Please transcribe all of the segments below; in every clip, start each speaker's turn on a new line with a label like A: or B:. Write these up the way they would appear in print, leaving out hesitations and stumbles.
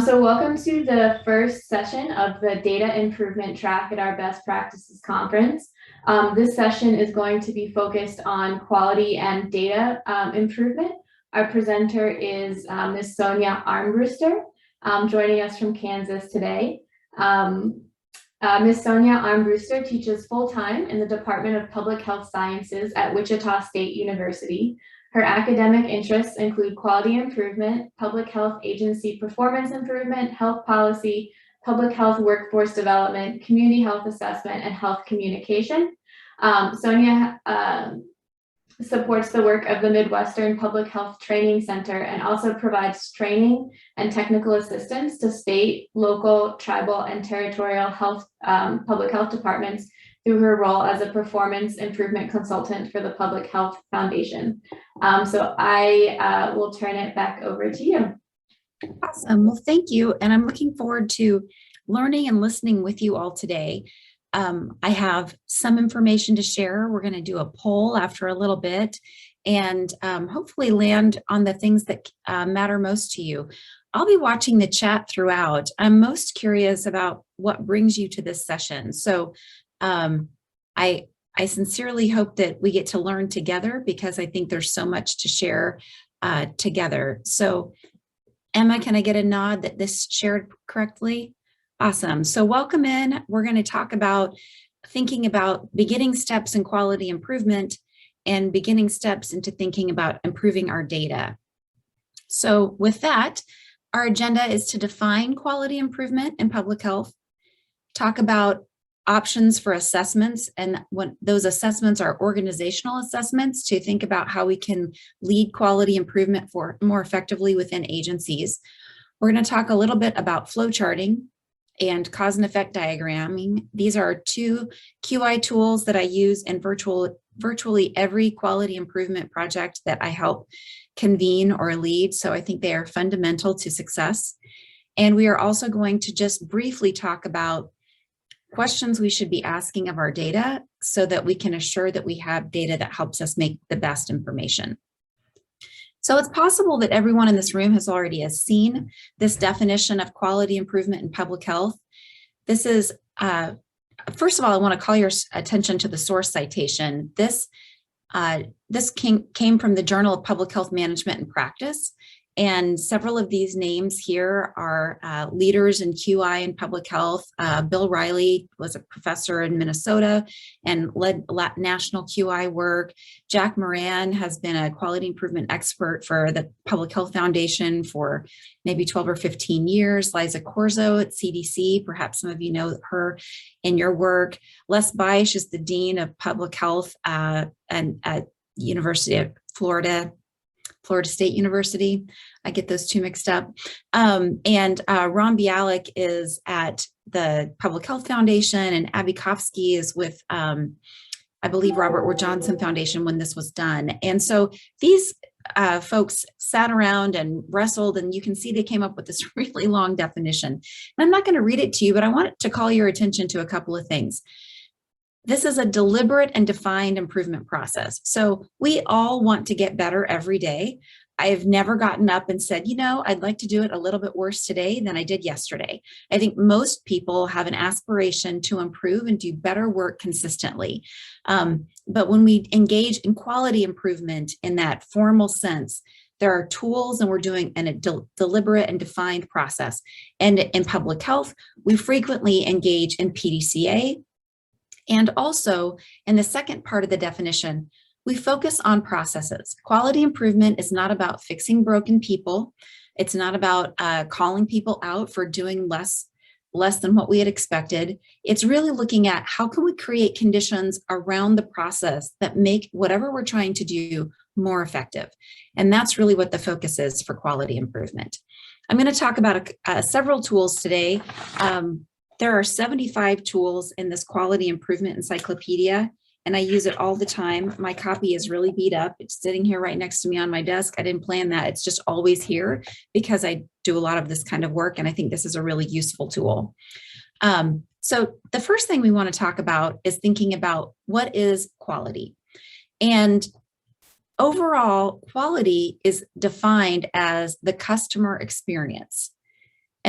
A: So welcome to the first session of the data improvement track at our best practices conference. This session is going to be focused on quality and data improvement. Our presenter is Ms. Sonja Armbruster, joining us from Kansas today. Ms. Sonja Armbruster teaches full-time in the Department of Public Health Sciences at Wichita State University. Her academic interests include quality improvement, public health agency performance improvement, health policy, public health workforce development, community health assessment, and health communication. Sonja supports the work of the Midwestern Public Health Training Center and also provides training and technical assistance to state, local, tribal, and territorial health public health departments through her role as a performance improvement consultant for the Public Health Foundation. So I will turn it back over to you.
B: Awesome. Well, thank you. And I'm looking forward to learning and listening with you all today. I have some information to share. We're going to do a poll after a little bit and hopefully land on the things that matter most to you. I'll be watching the chat throughout. I'm most curious about what brings you to this session. So I sincerely hope that we get to learn together because I think there's so much to share together. So Emma, can I get a nod that this shared correctly? Awesome. So welcome in. We're going to talk about thinking about beginning steps in quality improvement and beginning steps into thinking about improving our data. So with that, our agenda is to define quality improvement in public health, talk about options for assessments, and when those assessments are organizational assessments to think about how we can lead quality improvement for more effectively within agencies. We're going to talk a little bit about flow charting and cause and effect diagramming. These are two QI tools that I use in virtually every quality improvement project that I help convene or lead. So I think they are fundamental to success. And we are also going to just briefly talk about questions we should be asking of our data so that we can assure that we have data that helps us make the best information. So it's possible that everyone in this room has already seen this definition of quality improvement in public health. This is, first of all, I want to call your attention to the source citation. This came from the Journal of Public Health Management and Practice. And several of these names here are leaders in QI and public health. Bill Riley was a professor in Minnesota and led national QI work. Jack Moran has been a quality improvement expert for the Public Health Foundation for maybe 12 or 15 years. Liza Corzo at CDC, perhaps some of you know her in your work. Les Beisch is the Dean of Public Health and at University of Florida State University. I get those two mixed up. And Ron Bialik is at the Public Health Foundation, and Abby Kofsky is with, I believe, Robert Wood Johnson Foundation when this was done. And so these folks sat around and wrestled, and you can see they came up with this really long definition. And I'm not going to read it to you, but I want to call your attention to a couple of things. This is a deliberate and defined improvement process. So we all want to get better every day. I've never gotten up and said, you know, I'd like to do it a little bit worse today than I did yesterday. I think most people have an aspiration to improve and do better work consistently. But when we engage in quality improvement in that formal sense, there are tools and we're doing a deliberate and defined process. And in public health, we frequently engage in PDCA. And also, in the second part of the definition, we focus on processes. Quality improvement is not about fixing broken people. It's not about calling people out for doing less than what we had expected. It's really looking at how can we create conditions around the process that make whatever we're trying to do more effective. And that's really what the focus is for quality improvement. I'm going to talk about several tools today. There are 75 tools in this quality improvement encyclopedia, and I use it all the time. My copy is really beat up. It's sitting here right next to me on my desk. I didn't plan that. It's just always here because I do a lot of this kind of work, and I think this is a really useful tool. So the first thing we want to talk about is thinking about what is quality. And overall, quality is defined as the customer experience.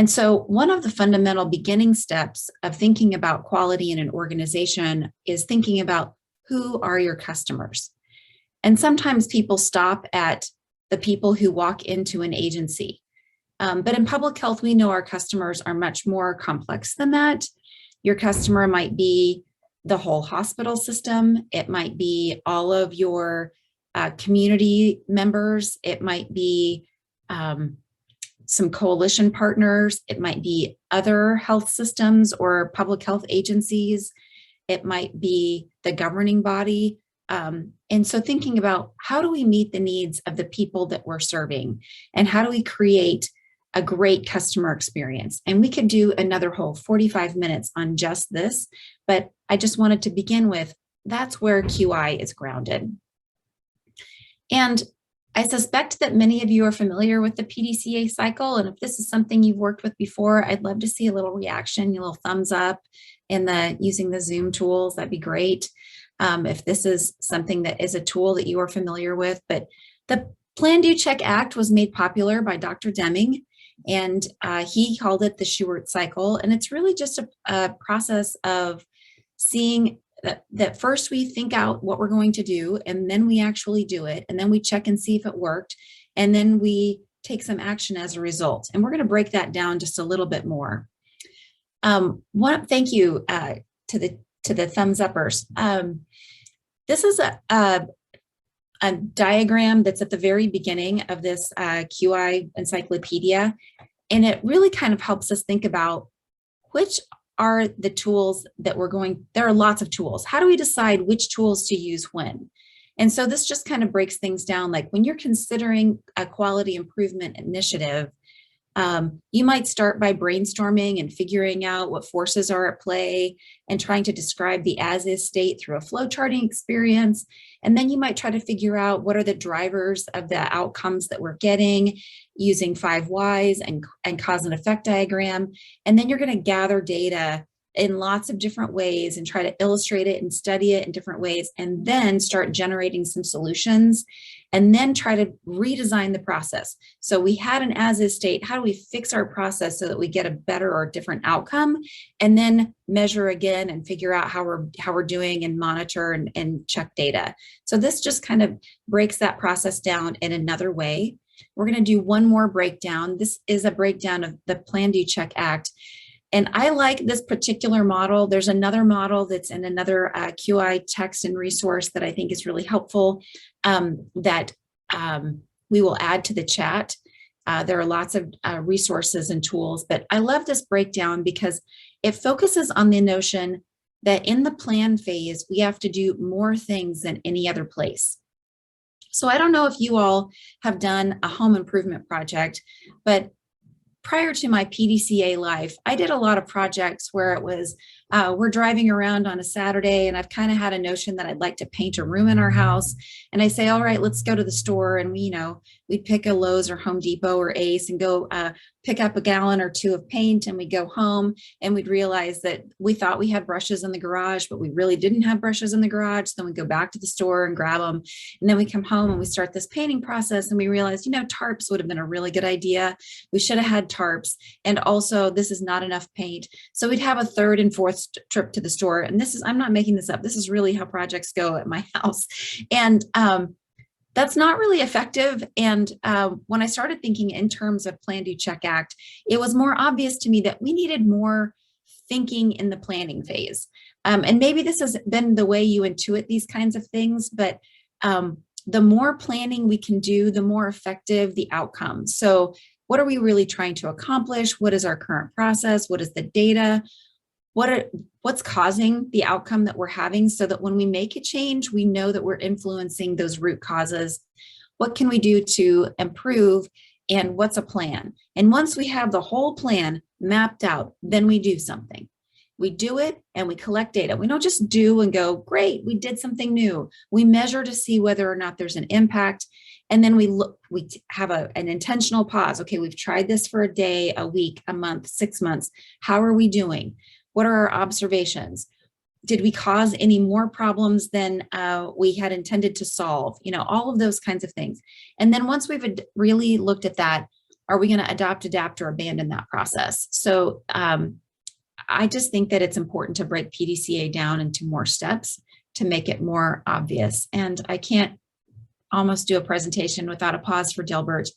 B: And so one of the fundamental beginning steps of thinking about quality in an organization is thinking about who are your customers. And sometimes people stop at the people who walk into an agency. But in public health, we know our customers are much more complex than that. Your customer might be the whole hospital system. It might be all of your community members. It might be some coalition partners. It might be other health systems or public health agencies. It might be the governing body. And so thinking about how do we meet the needs of the people that we're serving, and how do we create a great customer experience? And we could do another whole 45 minutes on just this, but I just wanted to begin with, that's where QI is grounded. And I suspect that many of you are familiar with the PDCA cycle. And if this is something you've worked with before, I'd love to see a little reaction, a little thumbs up in using the Zoom tools. That'd be great. If this is something that is a tool that you are familiar with. But the Plan, Do, Check, Act was made popular by Dr. Deming, and he called it the Shewart cycle. And it's really just a process of seeing that first we think out what we're going to do, and then we actually do it, and then we check and see if it worked, and then we take some action as a result. And we're going to break that down just a little bit more. Thank you to the thumbs uppers. This is a diagram that's at the very beginning of this QI encyclopedia, and it really kind of helps us think about which are the tools that there are lots of tools. How do we decide which tools to use when? And so this just kind of breaks things down. Like when you're considering a quality improvement initiative, you might start by brainstorming and figuring out what forces are at play and trying to describe the as-is state through a flowcharting experience. And then you might try to figure out what are the drivers of the outcomes that we're getting using 5 whys and cause and effect diagram. And then you're going to gather data in lots of different ways and try to illustrate it and study it in different ways, and then start generating some solutions, and then try to redesign the process. So we had an as-is state. How do we fix our process so that we get a better or different outcome? And then measure again and figure out how we're doing and monitor and check data. So this just kind of breaks that process down in another way. We're going to do one more breakdown. This is a breakdown of the Plan, Do, Check, Act. And I like this particular model. There's another model that's in another QI text and resource that I think is really helpful that we will add to the chat. There are lots of resources and tools, but I love this breakdown because it focuses on the notion that in the plan phase, we have to do more things than any other place. So I don't know if you all have done a home improvement project, but prior to my PDCA life, I did a lot of projects where it was, we're driving around on a Saturday and I've kind of had a notion that I'd like to paint a room in our house. And I say, all right, let's go to the store. And we'd pick a Lowe's or Home Depot or Ace and go pick up a gallon or 2 of paint, and we'd go home and we'd realize that we thought we had brushes in the garage, but we really didn't have brushes in the garage. So then we go back to the store and grab them. And then we come home and we start this painting process and we realize, tarps would have been a really good idea. We should have had tarps. And also this is not enough paint. So we'd have a 3rd and 4th trip to the store. And I'm not making this up. This is really how projects go at my house. And that's not really effective. And when I started thinking in terms of Plan, Do, Check, Act, it was more obvious to me that we needed more thinking in the planning phase. And maybe this has been the way you intuit these kinds of things, but the more planning we can do, the more effective the outcome. So what are we really trying to accomplish? What is our current process? What is the data? What's causing the outcome that we're having, so that when we make a change, we know that we're influencing those root causes. What can we do to improve, and what's a plan? And once we have the whole plan mapped out, then we do something. We do it and we collect data. We don't just do and go, great, we did something new. We measure to see whether or not there's an impact. And then we have an intentional pause. Okay, we've tried this for a day, a week, a month, 6 months. How are we doing? What are our observations? Did we cause any more problems than we had intended to solve? All of those kinds of things. And then once we've really looked at that, are we going to adopt, adapt, or abandon that process? So I just think that it's important to break PDCA down into more steps to make it more obvious. And I can't almost do a presentation without a pause for Dilbert.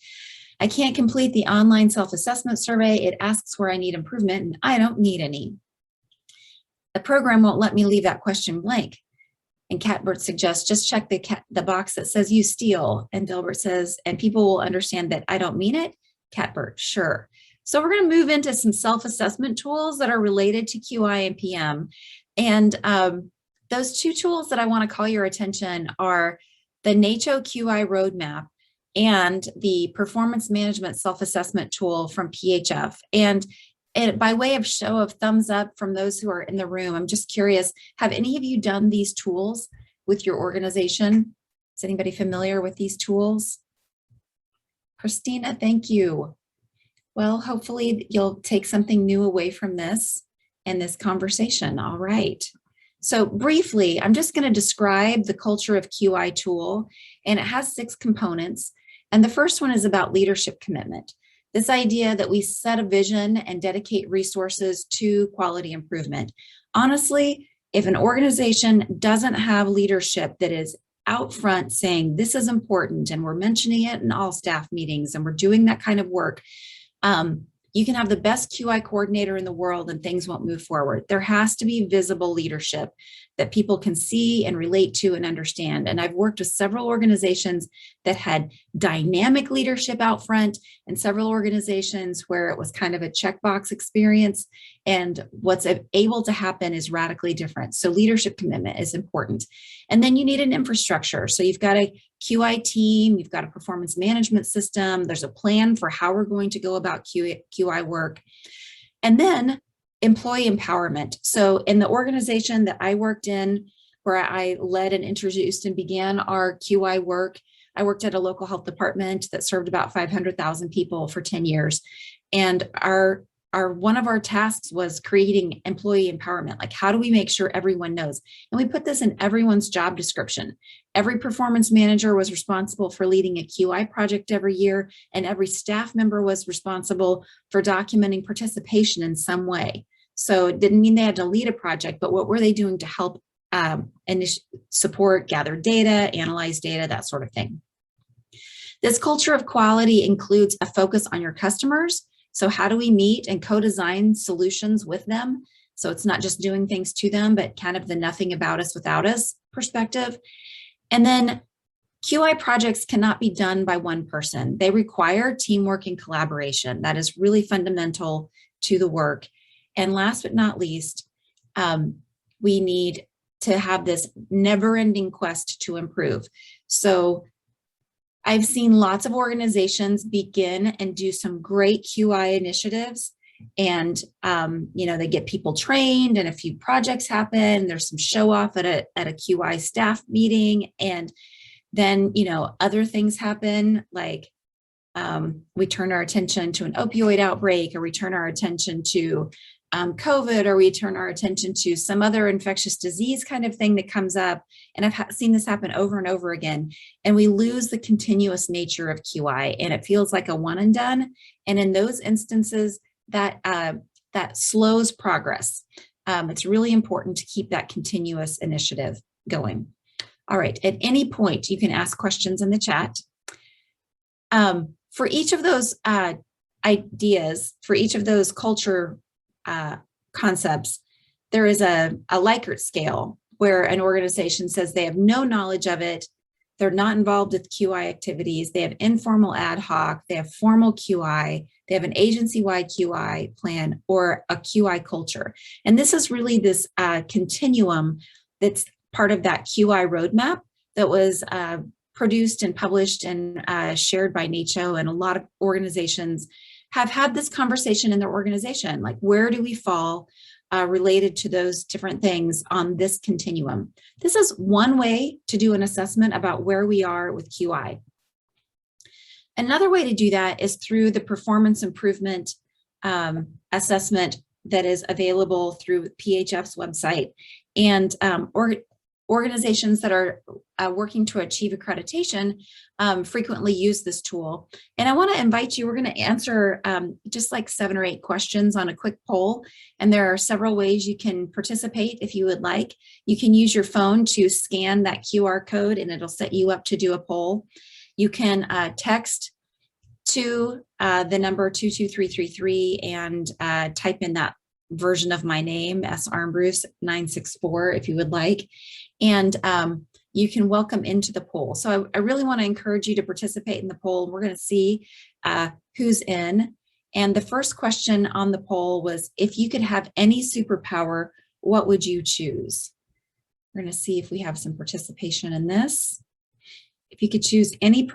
B: I can't complete the online self-assessment survey. It asks where I need improvement, and I don't need any. The program won't let me leave that question blank. And Catbert suggests just check the box that says you steal. And Dilbert says, and people will understand that I don't mean it. Catbert, sure. So we're going to move into some self-assessment tools that are related to QI and PM. And those two tools that I want to call your attention are the NACHO QI roadmap and the performance management self-assessment tool from PHF. And by way of show of thumbs up from those who are in the room, I'm just curious, have any of you done these tools with your organization? Is anybody familiar with these tools? Christina, thank you. Well, hopefully you'll take something new away from this and this conversation. All right. So briefly, I'm just going to describe the culture of QI tool, and it has 6 components. And the first one is about leadership commitment. This idea that we set a vision and dedicate resources to quality improvement. Honestly, if an organization doesn't have leadership that is out front saying this is important and we're mentioning it in all staff meetings and we're doing that kind of work, you can have the best QI coordinator in the world and things won't move forward. There has to be visible leadership that people can see and relate to and understand. And I've worked with several organizations that had dynamic leadership out front and several organizations where it was kind of a checkbox experience. And what's able to happen is radically different. So leadership commitment is important. And then you need an infrastructure. So you've got a QI team, you've got a performance management system, there's a plan for how we're going to go about QI work. And then employee empowerment. So in the organization that I worked in, where I led and introduced and began our QI work, I worked at a local health department that served about 500,000 people for 10 years. And one of our tasks was creating employee empowerment. Like, how do we make sure everyone knows? And we put this in everyone's job description. Every performance manager was responsible for leading a QI project every year, and every staff member was responsible for documenting participation in some way. So it didn't mean they had to lead a project, but what were they doing to help support, gather data, analyze data, that sort of thing. This culture of quality includes a focus on your customers. So how do we meet and co-design solutions with them? So it's not just doing things to them, but kind of the nothing about us without us perspective. And then QI projects cannot be done by one person. They require teamwork and collaboration. That is really fundamental to the work. And last but not least, we need to have this never-ending quest to improve. So I've seen lots of organizations begin and do some great QI initiatives, and they get people trained and a few projects happen. There's some show off at a QI staff meeting, and then other things happen, like we turn our attention to an opioid outbreak, or we turn our attention to COVID, or we turn our attention to some other infectious disease kind of thing that comes up. And I've seen this happen over and over again. And we lose the continuous nature of QI, and it feels like a one and done. And in those instances, that slows progress. It's really important to keep that continuous initiative going. All right, at any point, you can ask questions in the chat. For each of those ideas, for each of those culture concepts, there is a Likert scale where an organization says they have no knowledge of it, they're not involved with QI activities, they have informal ad hoc, they have formal QI, they have an agency-wide QI plan, or a QI culture. And this is really this continuum that's part of that QI roadmap that was produced and published and shared by NACHO, and a lot of organizations have had this conversation in their organization, like, where do we fall related to those different things on this continuum? This is one way to do an assessment about where we are with QI. Another way to do that is through the performance improvement assessment that is available through PHF's website. And organizations that are working to achieve accreditation frequently use this tool. And I want to invite you, we're going to answer just like 7 or 8 questions on a quick poll. And there are several ways you can participate if you would like. You can use your phone to scan that QR code and it'll set you up to do a poll. You can text to the number 22333 and type in that version of my name, S. Armbruster 964, if you would like. And you can welcome into the poll. So I really want to encourage you to participate in the poll. We're going to see who's in. And the first question on the poll was, if you could have any superpower, what would you choose? We're going to see if we have some participation in this. If you could choose any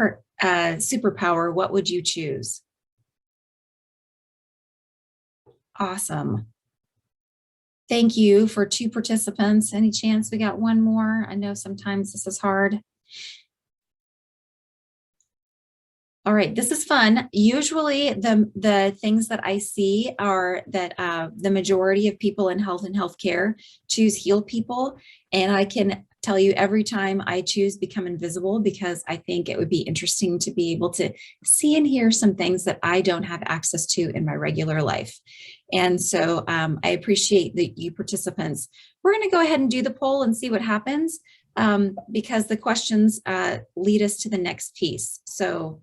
B: superpower, what would you choose? Awesome. Thank you for 2 participants. Any chance we got one more? I know sometimes this is hard. All right, this is fun. Usually the things that I see are that the majority of people in health and healthcare choose heal people. And I can tell you every time I choose become invisible, because I think it would be interesting to be able to see and hear some things that I don't have access to in my regular life. And so I appreciate that you participants. We're going to go ahead and do the poll and see what happens because the questions lead us to the next piece. So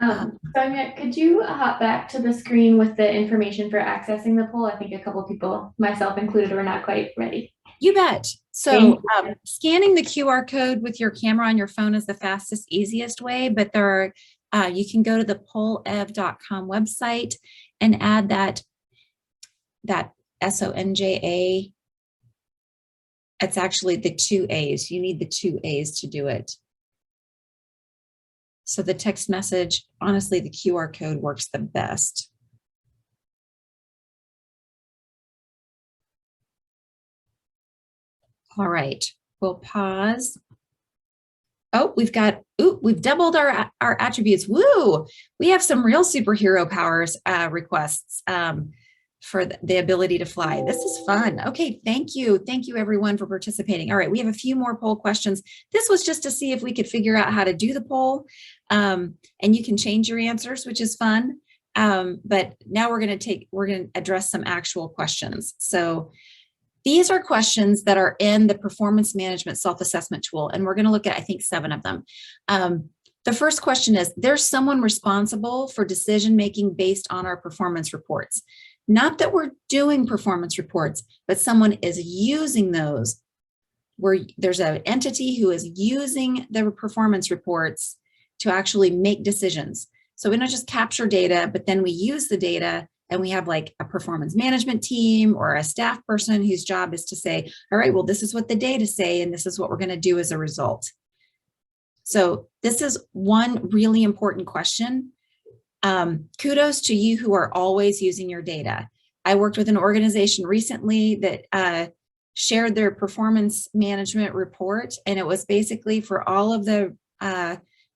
A: Sonja, could you hop back to the screen with the information for accessing the poll? I think a couple of people, myself included, were not quite ready.
B: You bet. So scanning the QR code with your camera on your phone is the fastest, easiest way, but there are, you can go to the pollev.com website and add that Sonja. It's actually the 2 A's. You need the 2 A's to do it. So the text message, honestly, the QR code works the best. All right, we'll pause. Oh, we've doubled our attributes. Woo! We have some real superhero powers requests for the ability to fly. This is fun. Okay, thank you. Thank you everyone for participating. All right, we have a few more poll questions. This was just to see if we could figure out how to do the poll. And you can change your answers, which is fun. But now we're going to address some actual questions. So these are questions that are in the performance management self-assessment tool, and we're going to look at, I think, 7 of them. The first question is, there's someone responsible for decision-making based on our performance reports. Not that we're doing performance reports, but someone is using those, where there's an entity who is using the performance reports to actually make decisions. So we don't just capture data, but then we use the data, and we have like a performance management team or a staff person whose job is to say, all right, well, this is what the data say, and this is what we're going to do as a result. So this is one really important question. Kudos to you who are always using your data. I worked with an organization recently that shared their performance management report, and it was basically for all of the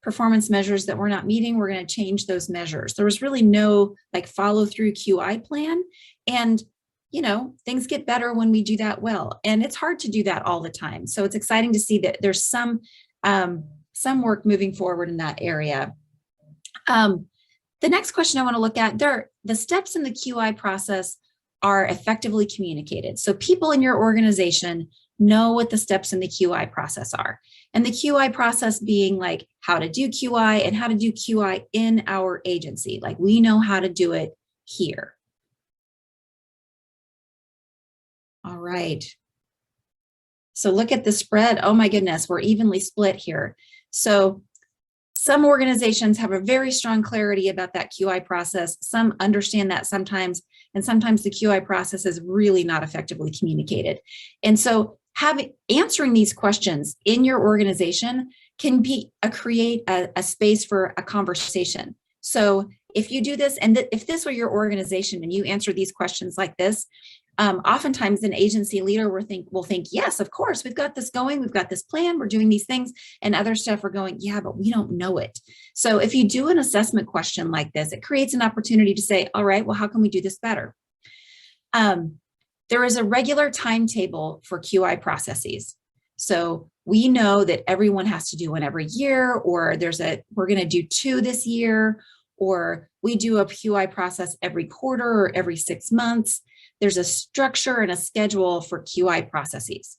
B: performance measures that we're not meeting, we're going to change those measures. There was really no like follow through QI plan. And, you know, things get better when we do that well. And it's hard to do that all the time. So it's exciting to see that there's some work moving forward in that area. The next question I want to look at, the steps in the QI process are effectively communicated. So people in your organization know what the steps in the QI process are. And the QI process being like how to do QI and how to do QI in our agency. Like we know how to do it here. All right. So look at the spread. Oh my goodness, we're evenly split here. So some organizations have a very strong clarity about that QI process. Some understand that sometimes, and sometimes the QI process is really not effectively communicated. And so answering these questions in your organization can create a space for a conversation. So if you do this, and if this were your organization and you answer these questions like this, oftentimes an agency leader will think, yes, of course, we've got this going, we've got this plan, we're doing these things, and other staff are going, yeah, but we don't know it. So if you do an assessment question like this, it creates an opportunity to say, all right, well, how can we do this better? There is a regular timetable for QI processes. So we know that everyone has to do one every year, or we're going to do 2 this year, or we do a QI process every quarter or every 6 months. There's a structure and a schedule for QI processes.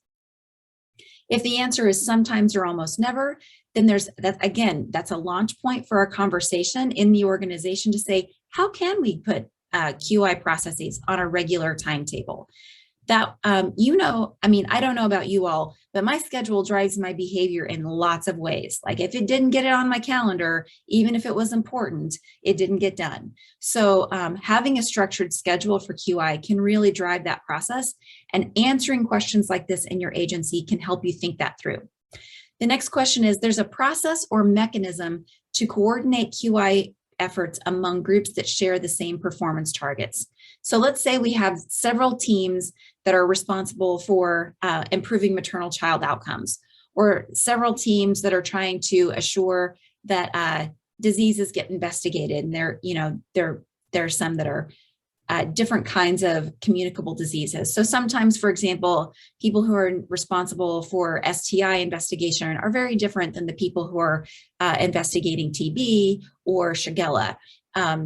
B: If the answer is sometimes or almost never, then that's a launch point for our conversation in the organization to say, how can we put QI processes on a regular timetable? That, I don't know about you all, but my schedule drives my behavior in lots of ways. Like if it didn't get it on my calendar, even if it was important, it didn't get done. So having a structured schedule for QI can really drive that process, and answering questions like this in your agency can help you think that through. The next question is, there's a process or mechanism to coordinate QI efforts among groups that share the same performance targets. So let's say we have several teams that are responsible for improving maternal child outcomes, or several teams that are trying to assure that diseases get investigated. And there are some that are different kinds of communicable diseases. So sometimes, for example, people who are responsible for STI investigation are very different than the people who are investigating TB or Shigella.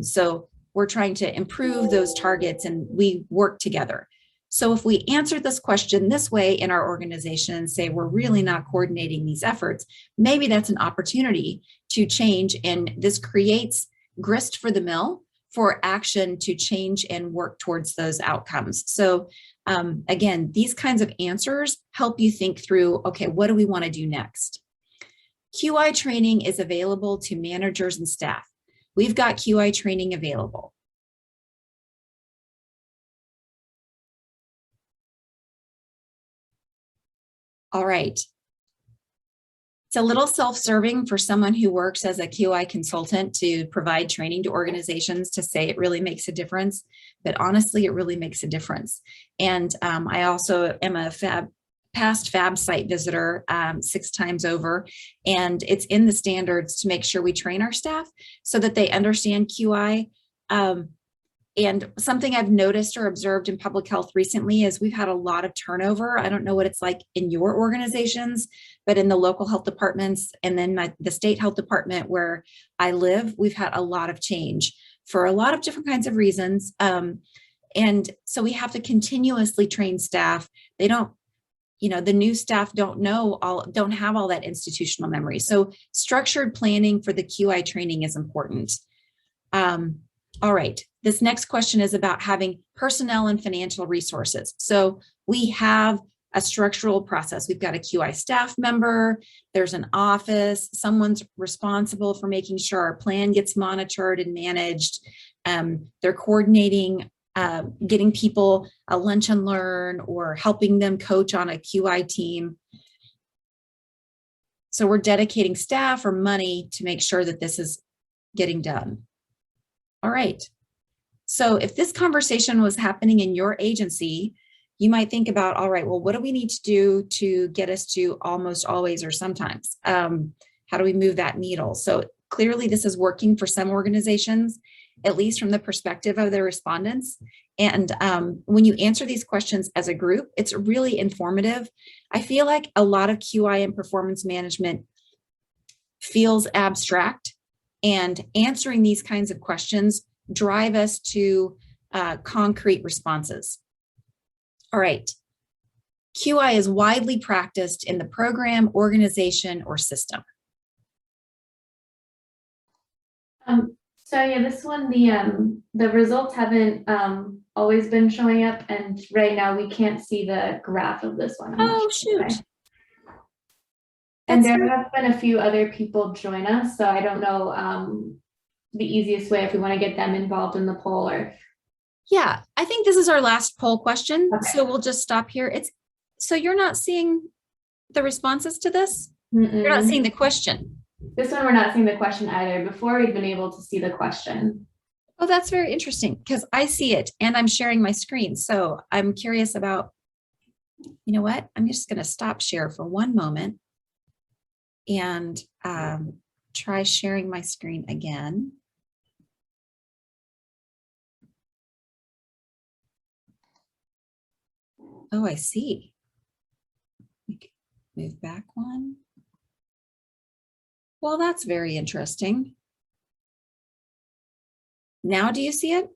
B: So we're trying to improve those targets, and we work together. So if we answer this question this way in our organization and say we're really not coordinating these efforts, maybe that's an opportunity to change, and this creates grist for the mill for action to change and work towards those outcomes. So again, these kinds of answers help you think through, okay, what do we want to do next? QI training is available to managers and staff. We've got QI training available. All right. It's a little self-serving for someone who works as a QI consultant to provide training to organizations to say it really makes a difference, but honestly, it really makes a difference. And I also am a past FAB site visitor 6 times over, and it's in the standards to make sure we train our staff so that they understand QI. And something I've noticed or observed in public health recently is we've had a lot of turnover. I don't know what it's like in your organizations, but in the local health departments and then the state health department where I live, we've had a lot of change for a lot of different kinds of reasons. And so we have to continuously train staff. They don't, the new staff don't have all that institutional memory. So structured planning for the QI training is important. All right, this next question is about having personnel and financial resources. So we have a structural process. We've got a QI staff member, there's an office, someone's responsible for making sure our plan gets monitored and managed. They're coordinating, getting people a lunch and learn or helping them coach on a QI team. So we're dedicating staff or money to make sure that this is getting done. All right. So if this conversation was happening in your agency, you might think about, all right, well, what do we need to do to get us to almost always or sometimes? How do we move that needle? So clearly this is working for some organizations, at least from the perspective of their respondents. And when you answer these questions as a group, it's really informative. I feel like a lot of QI and performance management feels abstract, and answering these kinds of questions drive us to concrete responses. All right. QI is widely practiced in the program, organization, or system.
A: So yeah, this one, the results haven't always been showing up, and right now we can't see the graph of this one.
B: Oh, shoot.
A: Okay. And there have been a few other people join us, so I don't know the easiest way if we want to get them involved in the poll or.
B: Yeah, I think this is our last poll question.
A: Okay.
B: So we'll just stop here. So you're not seeing the responses to this? You're not seeing the question.
A: This one, we're not seeing the question either. Before, we've been able to see the question.
B: Oh, that's very interesting because I see it and I'm sharing my screen. So I'm curious about, you know what? I'm just going to stop share for one moment and try sharing my screen again. Oh, I see. Move back one. Well, that's very interesting. Now do you see it?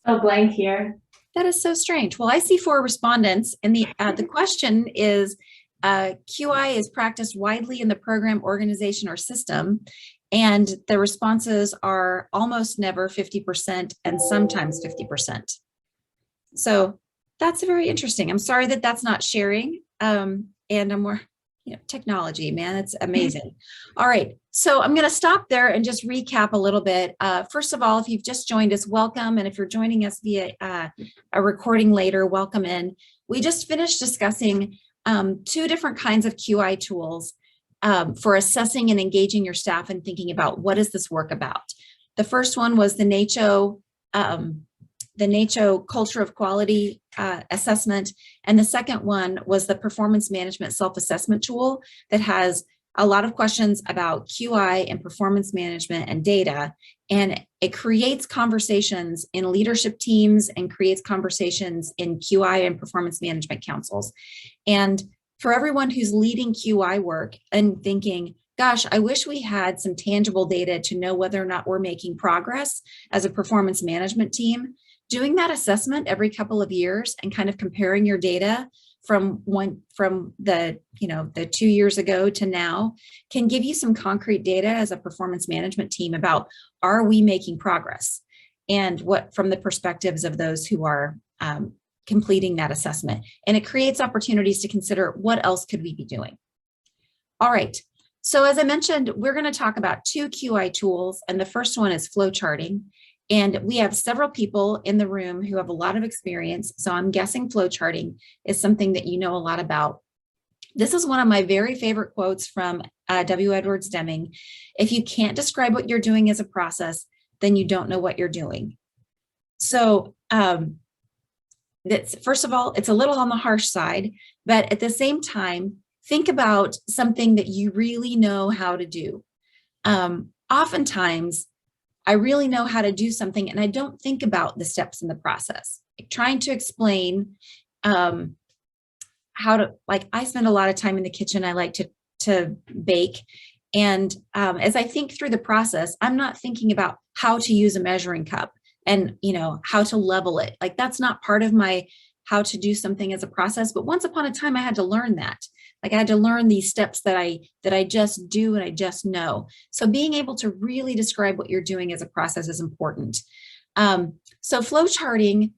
A: So blank here.
B: That is so strange. Well, I see 4 respondents, and the question is, QI is practiced widely in the program, organization, or system, and the responses are almost never 50% and sometimes 50%. So that's very interesting. I'm sorry that that's not sharing, and I'm more, technology, man, it's amazing. All right, so I'm going to stop there and just recap a little bit. First of all, if you've just joined us, welcome. And if you're joining us via a recording later, welcome in. We just finished discussing 2 different kinds of QI tools for assessing and engaging your staff and thinking about what is this work about. The first one was the NACCHO Culture of Quality assessment. And the second one was the performance management self-assessment tool that has a lot of questions about QI and performance management and data. And it creates conversations in leadership teams and creates conversations in QI and performance management councils. And for everyone who's leading QI work and thinking, gosh, I wish we had some tangible data to know whether or not we're making progress as a performance management team, doing that assessment every couple of years and kind of comparing your data from the 2 years ago to now can give you some concrete data as a performance management team about, are we making progress? And what from the perspectives of those who are completing that assessment. And it creates opportunities to consider what else could we be doing. All right. So as I mentioned, we're going to talk about 2 QI tools, and the first one is flowcharting. And we have several people in the room who have a lot of experience. So I'm guessing flowcharting is something that you know a lot about. This is one of my very favorite quotes from W. Edwards Deming. If you can't describe what you're doing as a process, then you don't know what you're doing. So first of all, it's a little on the harsh side, but at the same time, think about something that you really know how to do. Oftentimes, I really know how to do something and I don't think about the steps in the process. Like trying to explain how to, I spend a lot of time in the kitchen. I like to bake. And as I think through the process, I'm not thinking about how to use a measuring cup and, how to level it. Like that's not part of my how to do something as a process. But once upon a time, I had to learn that. Like I had to learn these steps that I just do and I just know. So being able to really describe what you're doing as a process is important. So flowcharting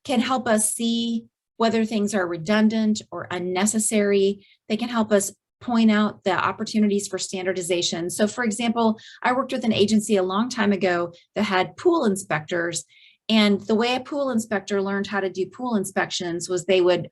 B: can help us see whether things are redundant or unnecessary. They can help us point out the opportunities for standardization. So for example, I worked with an agency a long time ago that had pool inspectors. And the way a pool inspector learned how to do pool inspections was they would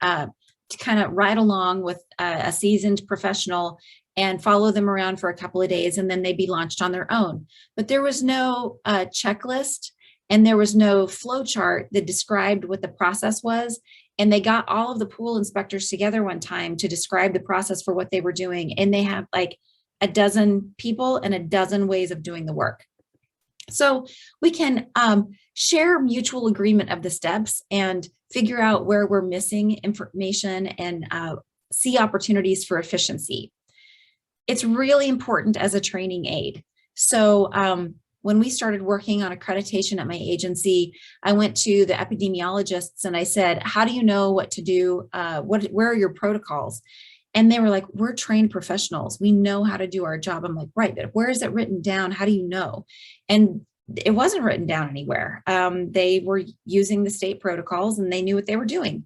B: kind of ride along with a seasoned professional and follow them around for a couple of days, and then they'd be launched on their own. But there was no checklist and there was no flow chart that described what the process was. And they got all of the pool inspectors together one time to describe the process for what they were doing. And they have like a dozen people and a dozen ways of doing the work. So we can share mutual agreement of the steps and figure out where we're missing information and see opportunities for efficiency. It's really important as a training aid. So when we started working on accreditation at my agency, I went to the epidemiologists and I said, how do you know what to do? Where are your protocols? And they were like, we're trained professionals. We know how to do our job. I'm like, right, but where is it written down? How do you know? And it wasn't written down anywhere. They were using the state protocols and they knew what they were doing.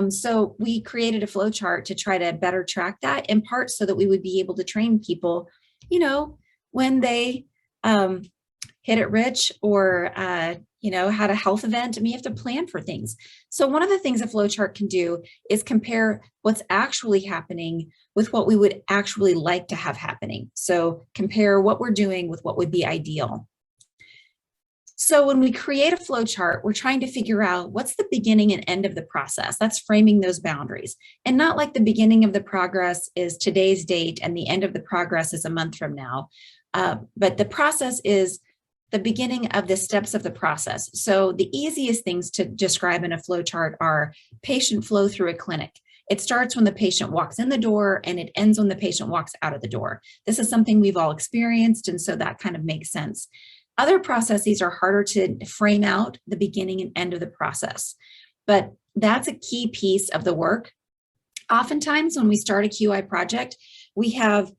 B: So we created a flow chart to try to better track that, in part so that we would be able to train people, when they hit it rich or, had a health event, and we have to plan for things. So one of the things a flow chart can do is compare what's actually happening with what we would actually like to have happening. So compare what we're doing with what would be ideal. So when we create a flow chart, we're trying to figure out what's the beginning and end of the process. That's framing those boundaries. And not like the beginning of the progress is today's date and the end of the progress is a month from now. But the process is the beginning of the steps of the process. So the easiest things to describe in a flow chart are patient flow through a clinic. It starts when the patient walks in the door and it ends when the patient walks out of the door. This is something we've all experienced, and so that kind of makes sense. Other processes are harder to frame out the beginning and end of the process, but that's a key piece of the work. Oftentimes when we start a QI project, we have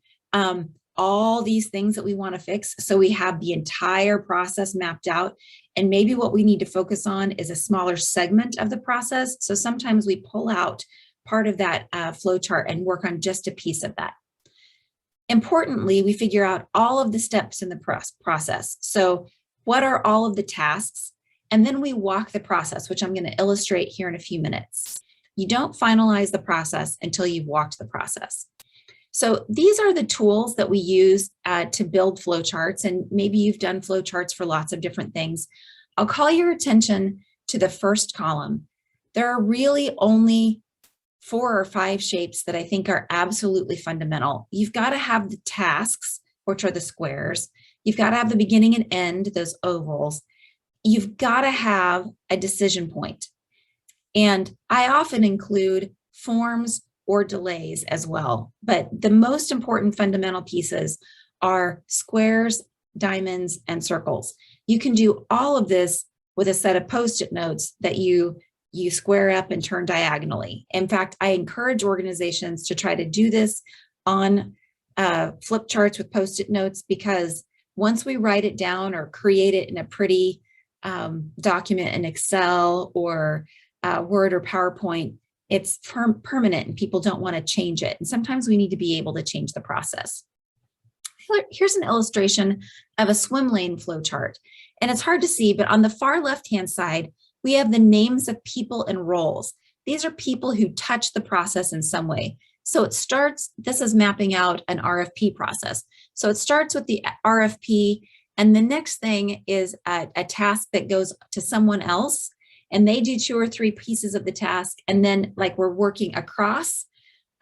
B: all these things that we want to fix. So we have the entire process mapped out, and maybe what we need to focus on is a smaller segment of the process. So sometimes we pull out part of that flow chart and work on just a piece of that. Importantly, we figure out all of the steps in the process. So what are all of the tasks? And then we walk the process, which I'm going to illustrate here in a few minutes. You don't finalize the process until you've walked the process. So these are the tools that we use to build flowcharts, and maybe you've done flowcharts for lots of different things. I'll call your attention to the first column. There are really only 4 or 5 shapes that I think are absolutely fundamental. You've got to have the tasks, which are the squares. You've got to have the beginning and end, those ovals. You've got to have a decision point. And I often include forms or delays as well. But the most important fundamental pieces are squares, diamonds, and circles. You can do all of this with a set of Post-it notes that you square up and turn diagonally. In fact, I encourage organizations to try to do this on flip charts with Post-it notes, because once we write it down or create it in a pretty document in Excel or Word or PowerPoint, it's permanent and people don't want to change it. And sometimes we need to be able to change the process. Here's an illustration of a swim lane flow chart. And it's hard to see, but on the far left-hand side, we have the names of people and roles. These are people who touch the process in some way. So it starts, this is mapping out an RFP process. So it starts with the RFP, and the next thing is a task that goes to someone else, and they do 2 or 3 pieces of the task. And then like we're working across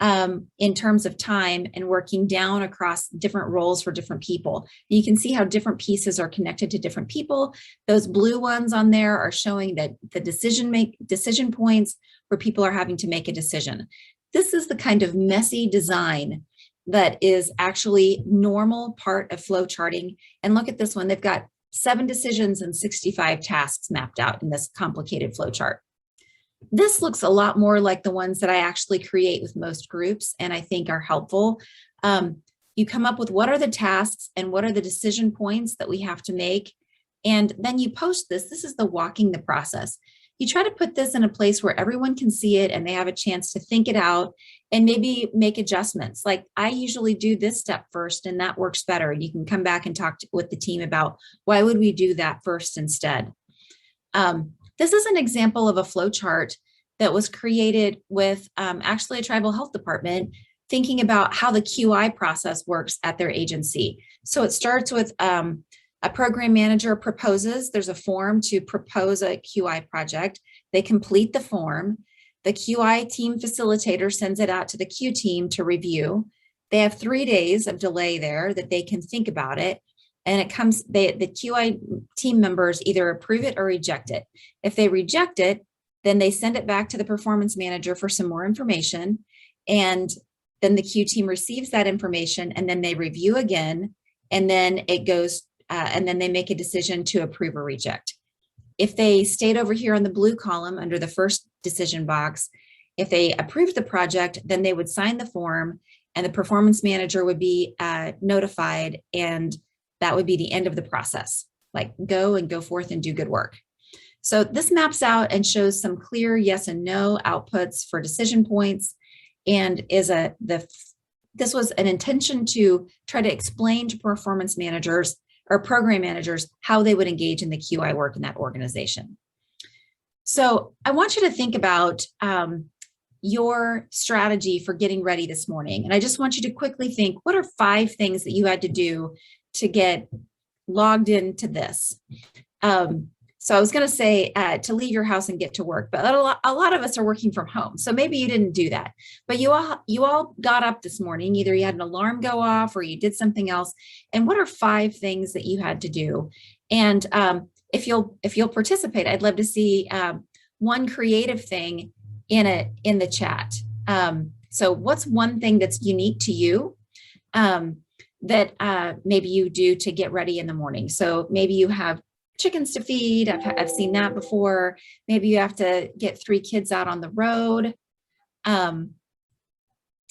B: in terms of time and working down across different roles for different people. You can see how different pieces are connected to different people. Those blue ones on there are showing that the decision points where people are having to make a decision. This is the kind of messy design that is actually normal part of flow charting. And look at this one. They've got 7 decisions and 65 tasks mapped out in this complicated flow chart. This looks a lot more like the ones that I actually create with most groups and I think are helpful. You come up with what are the tasks and what are the decision points that we have to make. And then you post this. This is the walking the process. You try to put this in a place where everyone can see it and they have a chance to think it out and maybe make adjustments. Like I usually do this step first and that works better. And you can come back and talk with the team about why would we do that first instead. This is an example of a flow chart that was created with actually a tribal health department thinking about how the QI process works at their agency. So it starts with a program manager proposes, there's a form to propose a QI project. They complete the form. The QI team facilitator sends it out to the Q team to review. They have 3 days of delay there that they can think about it. And it comes, the QI team members either approve it or reject it. If they reject it, then they send it back to the performance manager for some more information. And then the Q team receives that information and then they review again. And then it goes, and then they make a decision to approve or reject. If they stayed over here on the blue column under the first decision box, if they approved the project, then they would sign the form and the performance manager would be notified, and that would be the end of the process. Like go forth and do good work. So this maps out and shows some clear yes and no outputs for decision points, and this was an intention to try to explain to performance managers or program managers how they would engage in the QI work in that organization. So I want you to think about your strategy for getting ready this morning. And I just want you to quickly think, what are 5 things that you had to do to get logged into this? So I was going to say to leave your house and get to work, but a lot of us are working from home. So maybe you didn't do that, but you all got up this morning. Either you had an alarm go off or you did something else. And what are 5 things that you had to do? And if you'll participate, I'd love to see one creative thing in the chat. So what's one thing that's unique to you that maybe you do to get ready in the morning? So maybe you have chickens to feed. I've seen that before. Maybe you have to get 3 kids out on the road.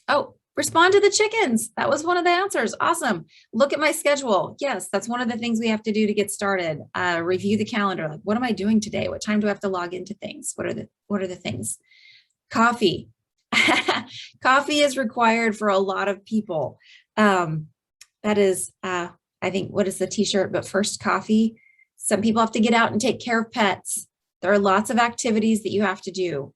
B: Oh, respond to the chickens. That was one of the answers. Awesome. Look at my schedule. Yes, that's one of the things we have to do to get started. Review the calendar. Like, what am I doing today? What time do I have to log into things? What are the things? Coffee. Coffee is required for a lot of people. That is, I think, what is the t-shirt, but first coffee. Some people have to get out and take care of pets. There are lots of activities that you have to do.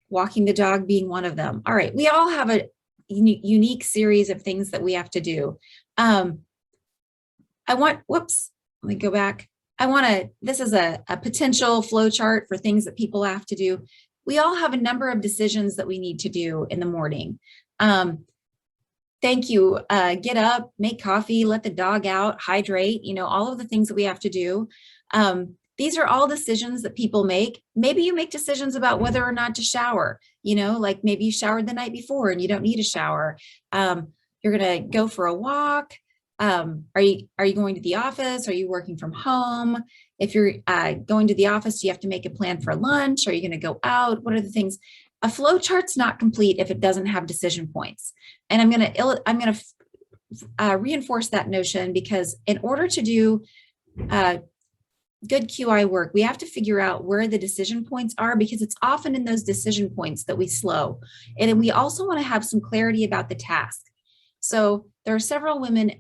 B: Walking the dog being one of them. All right, we all have a unique series of things that we have to do. Whoops, let me go back. This is a potential flow chart for things that people have to do. We all have a number of decisions that we need to do in the morning. Thank you. Get up, make coffee, let the dog out, hydrate, all of the things that we have to do. These are all decisions that people make. Maybe you make decisions about whether or not to shower, like maybe you showered the night before and you don't need a shower. You're going to go for a walk. Are you going to the office? Are you working from home? If you're going to the office, do you have to make a plan for lunch? Are you going to go out? What are the things? A flow chart's not complete if it doesn't have decision points. And I'm going to reinforce that notion, because in order to do good QI work, we have to figure out where the decision points are, because it's often in those decision points that we slow. And we also want to have some clarity about the task. So there are several women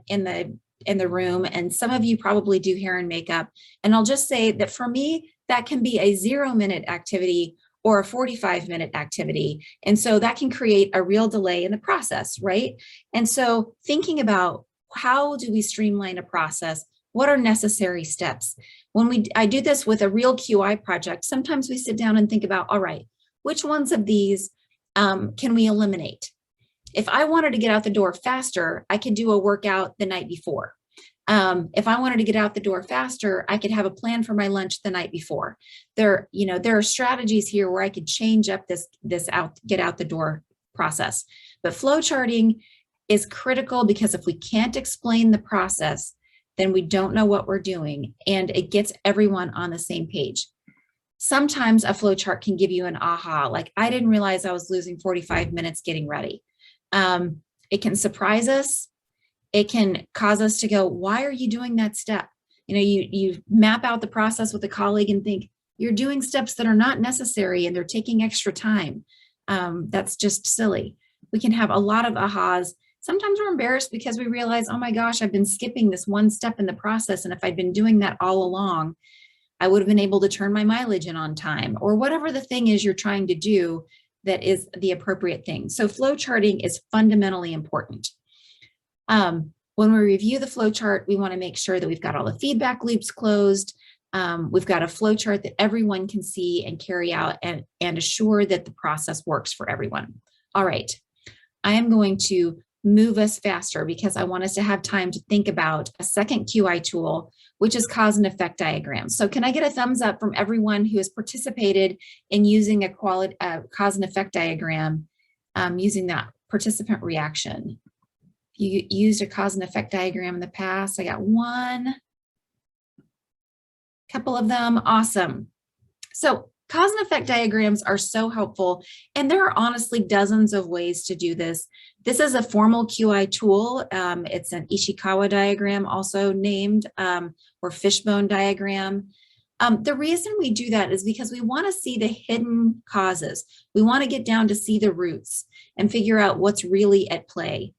B: in the room, and some of you probably do hair and makeup. And I'll just say that for me, that can be a 0-minute activity or a 45-minute activity. And so that can create a real delay in the process, right? And so thinking about how do we streamline a process? What are necessary steps? When I do this with a real QI project, sometimes we sit down and think about, all right, which ones of these can we eliminate? If I wanted to get out the door faster, I could do a workout the night before. If I wanted to get out the door faster, I could have a plan for my lunch the night before. There are strategies here where I could change up this get out the door process. But flow charting is critical, because if we can't explain the process, then we don't know what we're doing, and it gets everyone on the same page. Sometimes a flow chart can give you an aha, like, I didn't realize I was losing 45 minutes getting ready. It can surprise us. It can cause us to go, why are you doing that step? You map out the process with a colleague and think, you're doing steps that are not necessary and they're taking extra time. That's just silly. We can have a lot of ahas. Sometimes we're embarrassed because we realize, oh my gosh, I've been skipping this one step in the process. And if I'd been doing that all along, I would have been able to turn my mileage in on time, or whatever the thing is you're trying to do that is the appropriate thing. So flow charting is fundamentally important. When we review the flow chart, we want to make sure that we've got all the feedback loops closed. We've got a flow chart that everyone can see and carry out, and assure that the process works for everyone. All right, I am going to move us faster because I want us to have time to think about a second QI tool, which is cause and effect diagrams. So can I get a thumbs up from everyone who has participated in using a cause and effect diagram using that participant reaction? You used a cause and effect diagram in the past. I got one, couple of them. Awesome. So cause and effect diagrams are so helpful, and there are honestly dozens of ways to do this. This is a formal QI tool. It's an Ishikawa diagram, also named, or fishbone diagram. The reason we do that is because we want to see the hidden causes. We want to get down to see the roots and figure out what's really at play.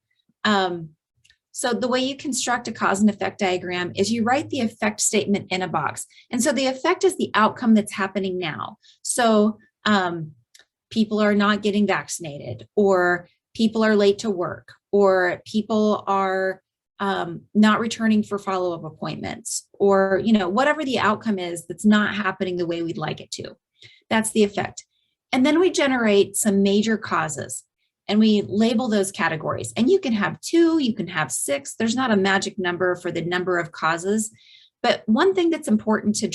B: So the way you construct a cause and effect diagram is you write the effect statement in a box. And so the effect is the outcome that's happening now. So people are not getting vaccinated, or people are late to work, or people are not returning for follow-up appointments, or whatever the outcome is that's not happening the way we'd like it to. That's the effect. And then we generate some major causes, and we label those categories. And you can have 2, you can have 6. There's not a magic number for the number of causes. But one thing that's important to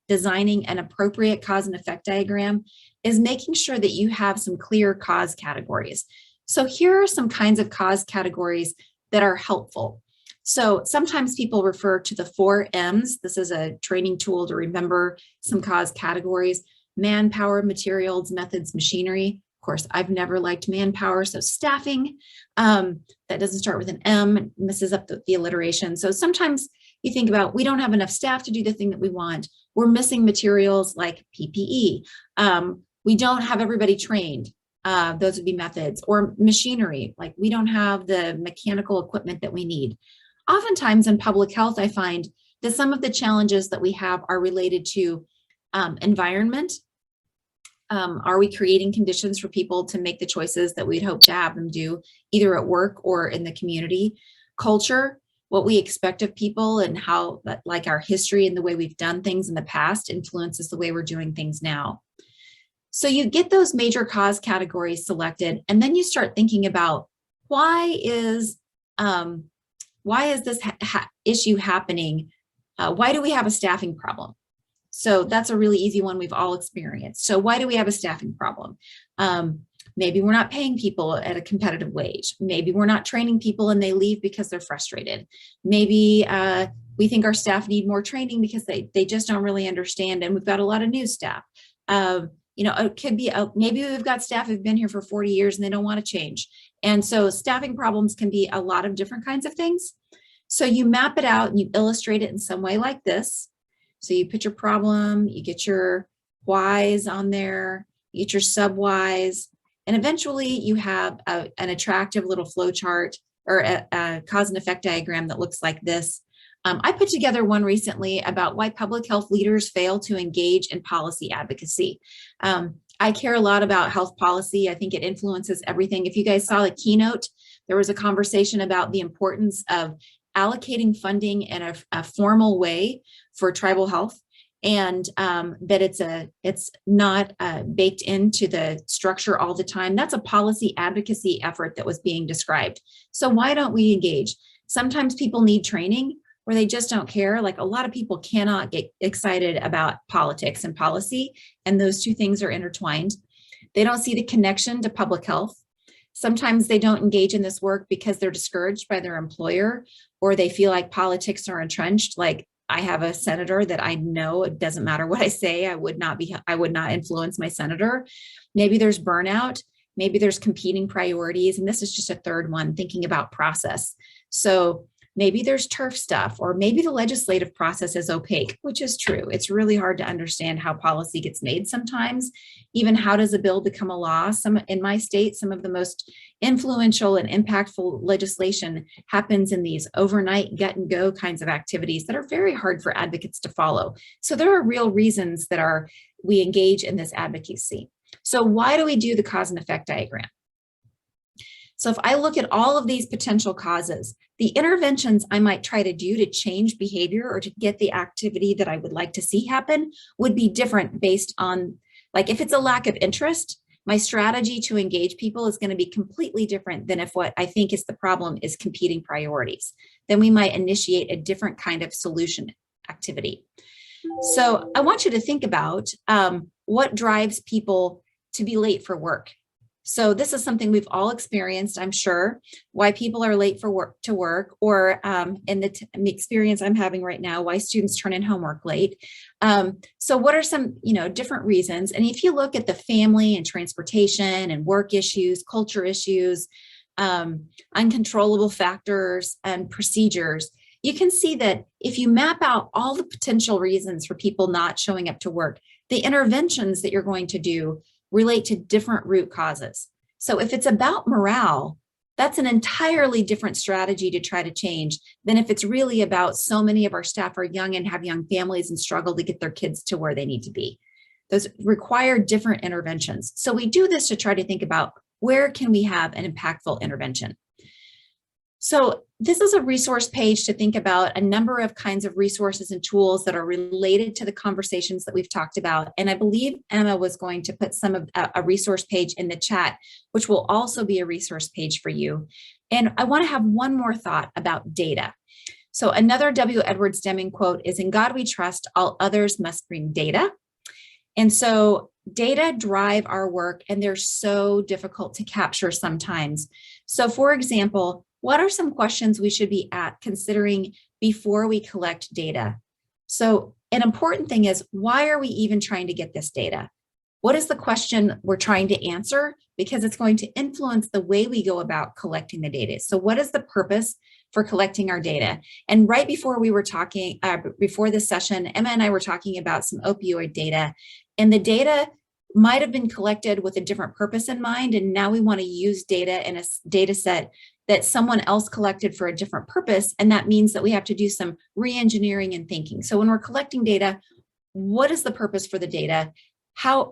B: designing an appropriate cause and effect diagram is making sure that you have some clear cause categories. So here are some kinds of cause categories that are helpful. So sometimes people refer to the 4 M's. This is a training tool to remember some cause categories: manpower, materials, methods, machinery. Of course, I've never liked manpower, so staffing, that doesn't start with an M, messes up the alliteration. So sometimes you think about, we don't have enough staff to do the thing that we want. We're missing materials like PPE. We don't have everybody trained. Those would be methods. Or machinery, like we don't have the mechanical equipment that we need. Oftentimes in public health, I find that some of the challenges that we have are related to environment. Are we creating conditions for people to make the choices that we'd hope to have them do, either at work or in the community? Culture, what we expect of people, and how, like, our history and the way we've done things in the past influences the way we're doing things now. So you get those major cause categories selected, and then you start thinking about, why is this issue happening? Why do we have a staffing problem? So that's a really easy one we've all experienced. So why do we have a staffing problem? Maybe we're not paying people at a competitive wage. Maybe we're not training people and they leave because they're frustrated. Maybe we think our staff need more training because they just don't really understand, and we've got a lot of new staff. It could be, maybe we've got staff who've been here for 40 years and they don't want to change. And so staffing problems can be a lot of different kinds of things. So you map it out and you illustrate it in some way like this. So you put your problem, you get your whys on there, you get your sub whys, and eventually you have an attractive little flow chart or a cause and effect diagram that looks like this. I put together one recently about why public health leaders fail to engage in policy advocacy. I care a lot about health policy. I think it influences everything. If you guys saw the keynote, there was a conversation about the importance of allocating funding in a formal way for tribal health, and that it's not baked into the structure all the time. That's a policy advocacy effort that was being described. So why don't we engage? Sometimes people need training, or they just don't care. Like, a lot of people cannot get excited about politics and policy, and those two things are intertwined. They don't see the connection to public health. Sometimes they don't engage in this work because they're discouraged by their employer, or they feel like politics are entrenched. Like, I have a senator that I know it doesn't matter what I say, I would not influence my senator. Maybe there's burnout, maybe there's competing priorities. And this is just a third one, thinking about process. So maybe there's turf stuff, or maybe the legislative process is opaque, which is true. It's really hard to understand how policy gets made sometimes. Even how does a bill become a law? In my state, some of the most influential and impactful legislation happens in these overnight get and go kinds of activities that are very hard for advocates to follow. So there are real reasons that we engage in this advocacy. So why do we do the cause and effect diagram? So if I look at all of these potential causes, the interventions I might try to do to change behavior or to get the activity that I would like to see happen would be different based on, like, if it's a lack of interest, my strategy to engage people is going to be completely different than if what I think is the problem is competing priorities. Then we might initiate a different kind of solution activity. So I want you to think about what drives people to be late for work. So this is something we've all experienced, I'm sure, why people are late for work, or in the experience I'm having right now, why students turn in homework late. So what are some, different reasons? And if you look at the family and transportation and work issues, culture issues, uncontrollable factors and procedures, you can see that if you map out all the potential reasons for people not showing up to work, the interventions that you're going to do relate to different root causes. So if it's about morale, that's an entirely different strategy to try to change than if it's really about so many of our staff are young and have young families and struggle to get their kids to where they need to be. Those require different interventions. So we do this to try to think about, where can we have an impactful intervention? So this is a resource page to think about a number of kinds of resources and tools that are related to the conversations that we've talked about. And I believe Emma was going to put some of a resource page in the chat, which will also be a resource page for you. And I want to have one more thought about data. So another W. Edwards Deming quote is, "In God we trust, all others must bring data." And so data drive our work, and they're so difficult to capture sometimes. So for example, what are some questions we should be considering before we collect data? So an important thing is, why are we even trying to get this data? What is the question we're trying to answer? Because it's going to influence the way we go about collecting the data. So what is the purpose for collecting our data? And right before we were talking, before this session, Emma and I were talking about some opioid data, and the data might have been collected with a different purpose in mind. And now we want to use data in a data set that someone else collected for a different purpose. And that means that we have to do some re-engineering and thinking. So when we're collecting data, what is the purpose for the data?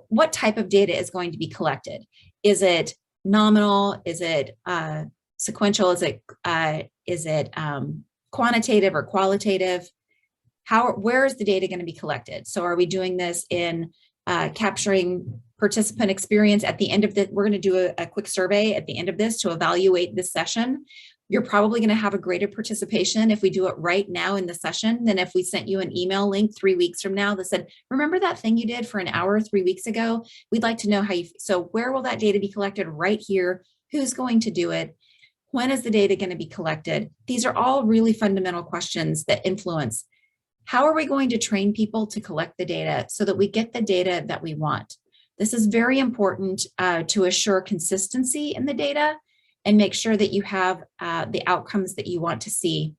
B: What type of data is going to be collected? Is it nominal? Is it sequential? Is it quantitative or qualitative? Where is the data going to be collected? So are we doing this in capturing participant experience at the end of we're going to do a quick survey at the end of this to evaluate this session. You're probably going to have a greater participation if we do it right now in the session than if we sent you an email link 3 weeks from now that said, remember that thing you did for an hour 3 weeks ago? We'd like to know how so where will that data be collected? Right here. Who's going to do it? When is the data going to be collected? These are all really fundamental questions that influence how are we going to train people to collect the data so that we get the data that we want. This is very important to assure consistency in the data and make sure that you have the outcomes that you want to see.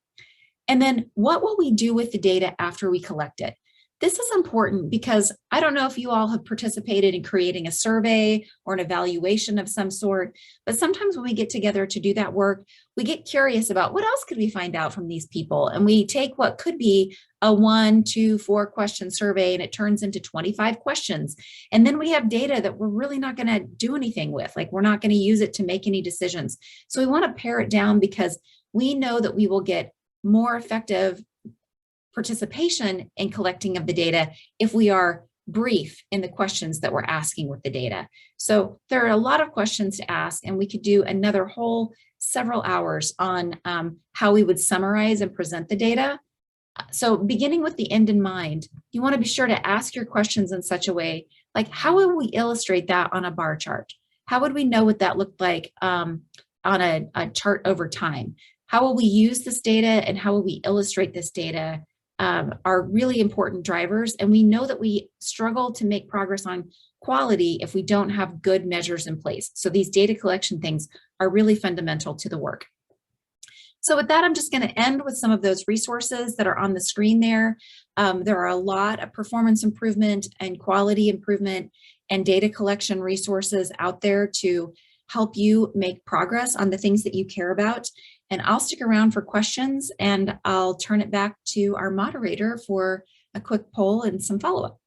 B: And then what will we do with the data after we collect it? This is important because I don't know if you all have participated in creating a survey or an evaluation of some sort, but sometimes when we get together to do that work, we get curious about what else could we find out from these people? And we take what could be a 1, 2, 4 question survey and it turns into 25 questions. And then we have data that we're really not going to do anything with, like we're not going to use it to make any decisions. So we want to pare it down because we know that we will get more effective participation in collecting of the data if we are brief in the questions that we're asking with the data. So there are a lot of questions to ask, and we could do another whole several hours on how we would summarize and present the data. So beginning with the end in mind, you want to be sure to ask your questions in such a way, like how would we illustrate that on a bar chart? How would we know what that looked like on a chart over time? How will we use this data and how will we illustrate this data are really important drivers. And we know that we struggle to make progress on quality if we don't have good measures in place. So these data collection things are really fundamental to the work. So with that, I'm just going to end with some of those resources that are on the screen there. There are a lot of performance improvement and quality improvement and data collection resources out there to help you make progress on the things that you care about. And I'll stick around for questions and I'll turn it back to our moderator for a quick poll and some follow-up.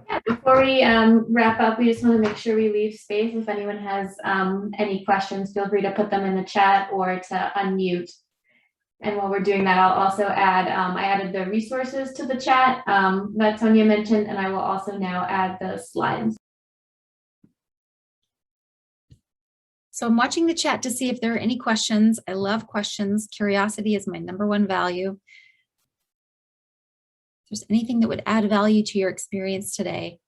A: Yeah, before we wrap up, we just want to make sure we leave space. If anyone has any questions, feel free to put them in the chat or to unmute. And while we're doing that, I'll also add, I added the resources to the chat that Sonja mentioned, and I will also now add the slides.
B: So I'm watching the chat to see if there are any questions. I love questions. Curiosity is my #1 value. If there's anything that would add value to your experience today.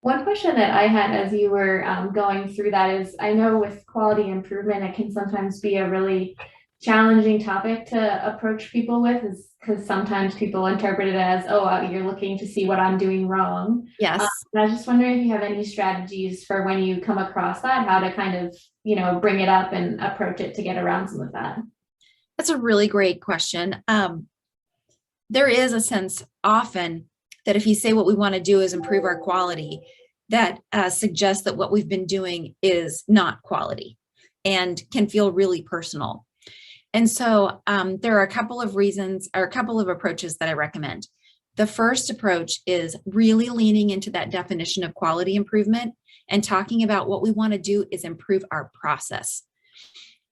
A: One question that I had as you were going through that is, I know with quality improvement, it can sometimes be a really challenging topic to approach people with, is because sometimes people interpret it as, oh, you're looking to see what I'm doing wrong.
B: Yes.
A: I was just wondering if you have any strategies for when you come across that, how to kind of, bring it up and approach it to get around some of that.
B: That's a really great question. There is a sense often that if you say what we want to do is improve our quality, that suggests that what we've been doing is not quality and can feel really personal. And so there are a couple of reasons or a couple of approaches that I recommend. The first approach is really leaning into that definition of quality improvement and talking about what we want to do is improve our process.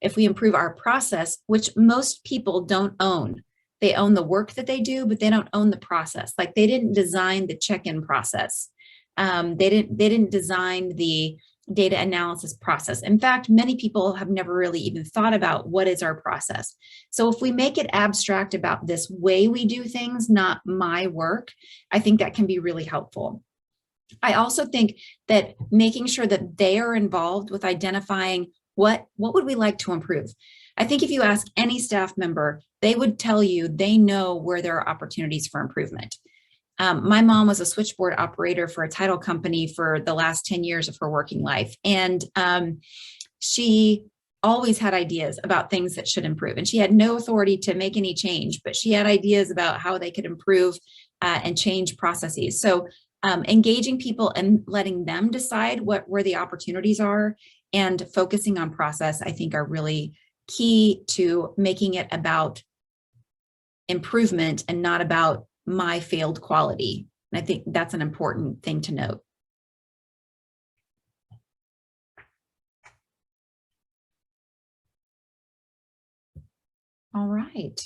B: If we improve our process, which most people don't own, they own the work that they do, but they don't own the process. Like they didn't design the check-in process. They didn't design the data analysis process. In fact, many people have never really even thought about what is our process. So if we make it abstract about this way we do things, not my work, I think that can be really helpful. I also think that making sure that they are involved with identifying what would we like to improve. I think if you ask any staff member, they would tell you they know where there are opportunities for improvement. My mom was a switchboard operator for a title company for the last 10 years of her working life. And she always had ideas about things that should improve. And she had no authority to make any change, but she had ideas about how they could improve and change processes. So engaging people and letting them decide where the opportunities are and focusing on process, I think are really key to making it about improvement and not about my failed quality. And I think that's an important thing to note. All right.